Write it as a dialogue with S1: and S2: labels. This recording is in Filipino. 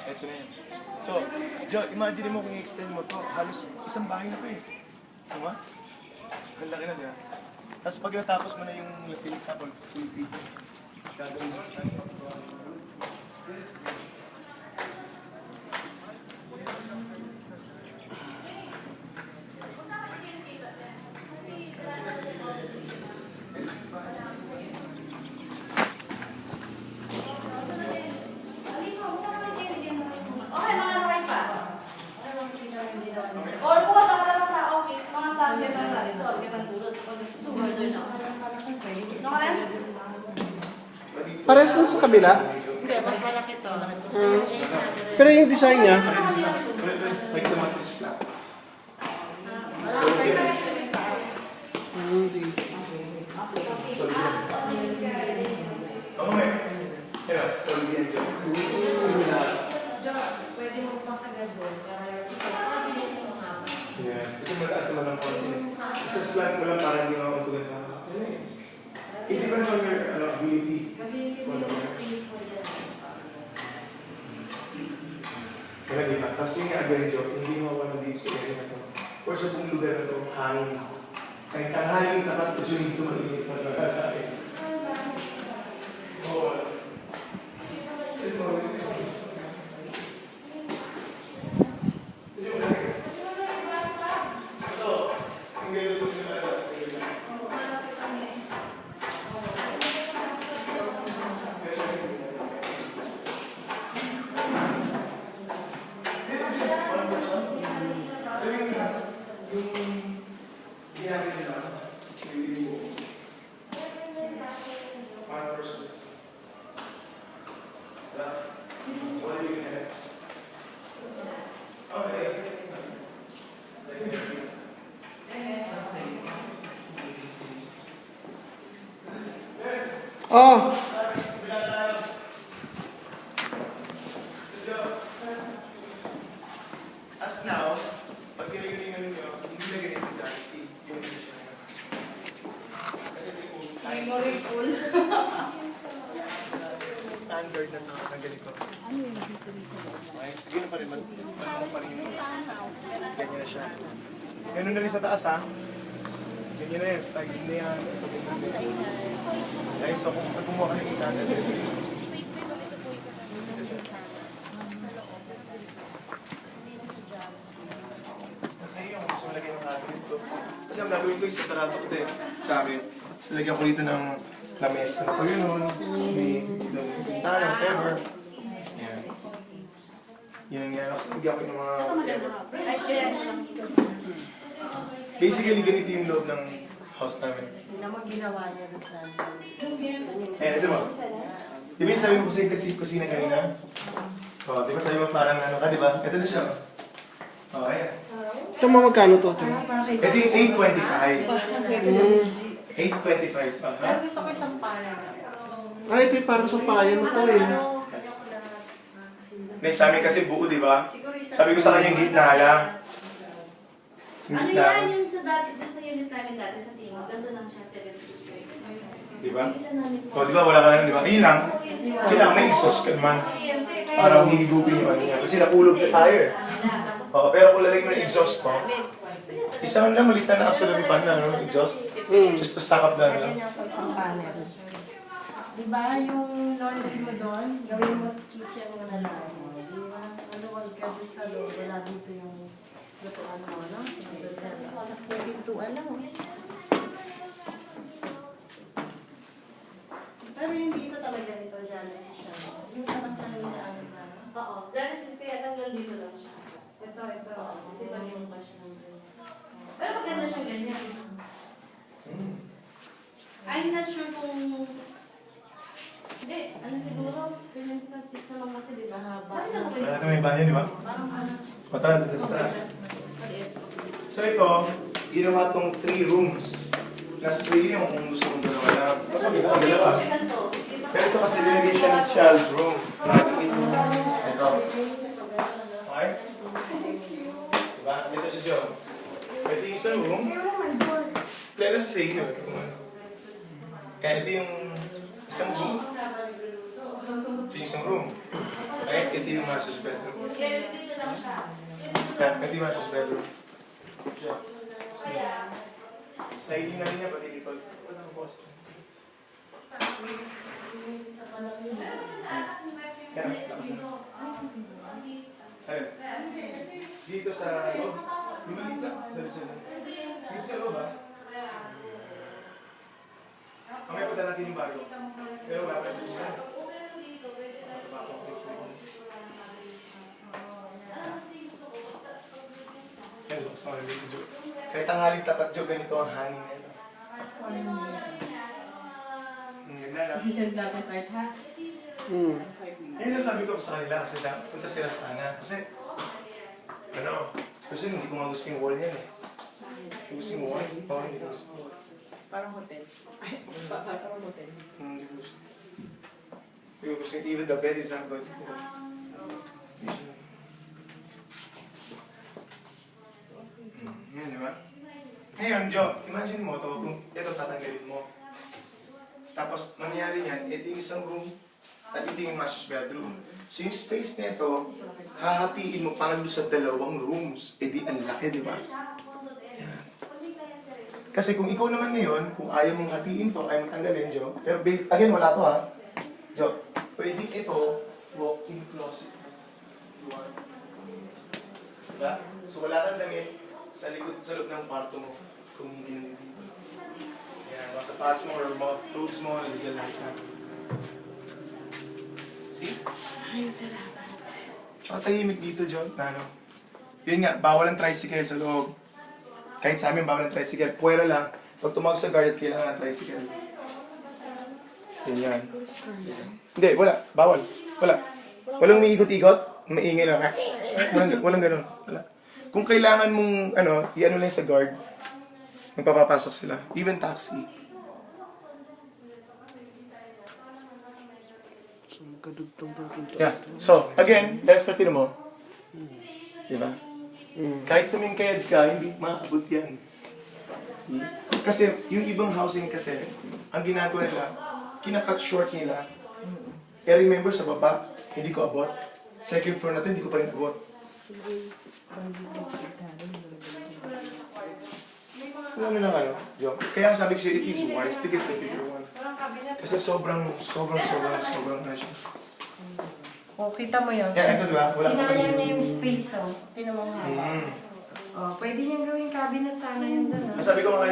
S1: Ito na yan. So, Jo, imagine mo kung i-extend mo to, halos isang bahay na to eh. Tama? Ang laki na dyan. Tapos pag natapos mo na yung lasilig sa full feet, gagawin mo.
S2: Or kung wala ka lang sa office, mga tao ka lang resolve, ka tulad. Order na.
S3: Parehas lang sa kabila.
S2: Hindi, mas malaki to.
S3: Pero yung design niya,
S1: Like the mat is flat.
S3: hindi.
S1: Okay. Yeah, so yan Jo.
S2: Pwede mo pasagad doon. Pagkakabilit mo hapon.
S1: Yes, kasi mataas naman ang konti. Isa slant mo lang para hindi makuntugan ka. It depends on your ability.
S2: Gagawin ko yung space mo dyan.
S1: Kaya di ba? Tapos yung again joke, hindi mo wala dito sa area na to. Or sa buong lugar na to, hangin. Kahit tanghali yung tapat, gusto yung tumalimit na talaga sa akin. Oo.
S3: Oh,
S1: As now, pag ginigalingan ninyo, hindi na ganito yung jealousy. Yung position na yun. Kasi ito yung old style.
S2: Memory full.
S1: Standard na na ganito. Okay, sige na pa rin. Magpapang pa rin yung ganyan na siya. Ganun na rin sa taas ha. Ganyan na yan. Style na yan. Guys, so kung kumuha ka ng 800, kasi yung gusto mo lagay ng cabinet ko. Kasi ang gagawin ko is sasarado ko din sa akin. Tapos lagyan ko dito ng lamesa na ko yun nun. Tapos may itong pintana, whatever. Yan. Yan ang yan. Tapos lagyan ko yung mga... Basically, ganito yung loob ng house namin.
S2: Hindi naman ginawa niya doon sa
S1: Eh, di ba? Di ba yung sabi mo kasi kusina kanina? O, di ba sabi mo parang ano ka, di ba? Ito na siya. O, ayan.
S3: ito magkano to?
S1: Ito yung 825. 825 pa, ha?
S2: Pero gusto ko isang pala.
S3: Ay, ito yung parang sa payan mo to eh.
S1: Next, sa amin kasi buo, di ba?
S2: Siguro isang
S1: Sabi ko sa kanya yung gitna lang. Yung
S2: Ano
S1: gitna.
S2: yan yung sa dati, sa unit namin dati sa team, ganito lang siya, 7
S1: Di ba?
S2: Isa namin po.
S1: O, di ba? Wala ka na, di ba? Ayun lang. Kailangan may exhaust ka naman. Para hihigupin yung ano niya. Kasi napulog na tayo eh. O, pero kung lalagyan mo ng exhaust ko, isang lang maliit na auxiliary fan na, no? Exhaust. Just to stack up the ano lang.
S2: Diba yung laundry mo doon, gawin mo kitchen mo na lang. Diba? Maluwag ka doon sa loob, wala dito yung lutuan mo, no? Tapos may pintuan lang. Pero yung dito talaga ito, Genesis siya. Yung labas lang yung ano na. Oo, Genesis kaya hanggang dito lang siya. Ito. Di ba yung bash ng pero maganda siya ganyan. I'm not sure kung... Hindi, ano siguro, ganyan is naman kasi di ba haba.
S1: Wala natin may banyo, di ba?
S2: Parang ano.
S1: O, tara, dito sa taas. So ito, ginawa tong 3 rooms. Nasa sa inyo kung gusto mong dalawa lang. Mas
S2: Kasi
S1: maganda
S2: sa
S1: ang dalawa.
S2: siya ganito.
S1: Pero ito kasi dinagay siya ng child's room. Ito. Okay? Diba? Dito si Joe. Ito yung isang room. Let us say, kaya ito yung isang room. Ito yung isang room. Okay? ito yung master's bedroom.
S2: Kaya dito lang siya.
S1: Ito yung master's bedroom. Sliding na rin niya, pati likod. Wala ang post. Yan, lakas na. Ayun. Dito sa loob. Yung maliit lang. Diretso lang. Dito sa loob, ha? Mamaya punta natin yung bago. Pero wala pa sa siya. Pasok ko yung yan, lukas na ulit yung joke. Kahit ang haling tapat joke, ganito ang hangin nila. Ganda na.
S4: Isisend natin kahit ha.
S1: Yan sasabi ko sa kanila kasi punta sila sana. Kasi, kasi hindi ko nga gusto yung wall yan eh. Gusto yung wall? Oo, hindi ko gusto.
S4: Parang hotel. Ay, parang hotel.
S1: Hindi ko gusto. Hindi ko gusto. Even the bed is not good. Yan, di ba? Ngayon, Joe, imagine mo to, kung ito tatanggalin mo. Tapos, mangyari yan, ito yung isang room, at ito yung master's bedroom. So yung space nito, hahatiin mo parang doon sa dalawang rooms. E di, ang laki, di ba? Yan. Kasi kung ikaw naman ngayon, kung ayaw mong hatiin to, ayaw mong tanggalin, Joe, pero again, wala to ha. Joe, pwede ito, walk-in closet. Diba? So wala kang damit sa likod, sa loob ng kwarto mo, kung hindi na dito. Yan, mga sapatos mo or mga clothes mo, nandiyan lahat siya. See?
S4: Ay, salamat.
S1: Tsaka tahimik dito, John, na ano. Yun nga, bawal ang tricycle sa loob. Kahit sa amin, bawal ang tricycle. Puwera lang, pag tumawag sa guard, kailangan ng tricycle. Yan. Hindi, wala. Bawal. Wala. Walang umiikot-ikot, maingay lang. Walang ganun. Wala. Kung kailangan mong, i-ano lang sa guard, magpapapasok sila. Even taxi. Yeah. So, again, Lester, tino mo. Diba? Kahit tumingkayad ka, hindi maabot yan. See? Kasi, yung ibang housing kasi, ang ginagawa nila, kinakat short nila. Remember sa baba, hindi ko abot. Second floor natin, hindi ko pa rin abot. Ano lang Joe? Kaya sabi ko siya, it is wise to get the bigger one. Kasi sobrang na siya.
S4: O, kita mo yun.
S1: Yeah, ito diba? Wala
S4: Sinayang niya yung space, oh. Tinan mo nga.
S1: Mm.
S4: Oh, pwede niyang gawing cabinet sana yun doon, ah.
S1: Sabi ko nga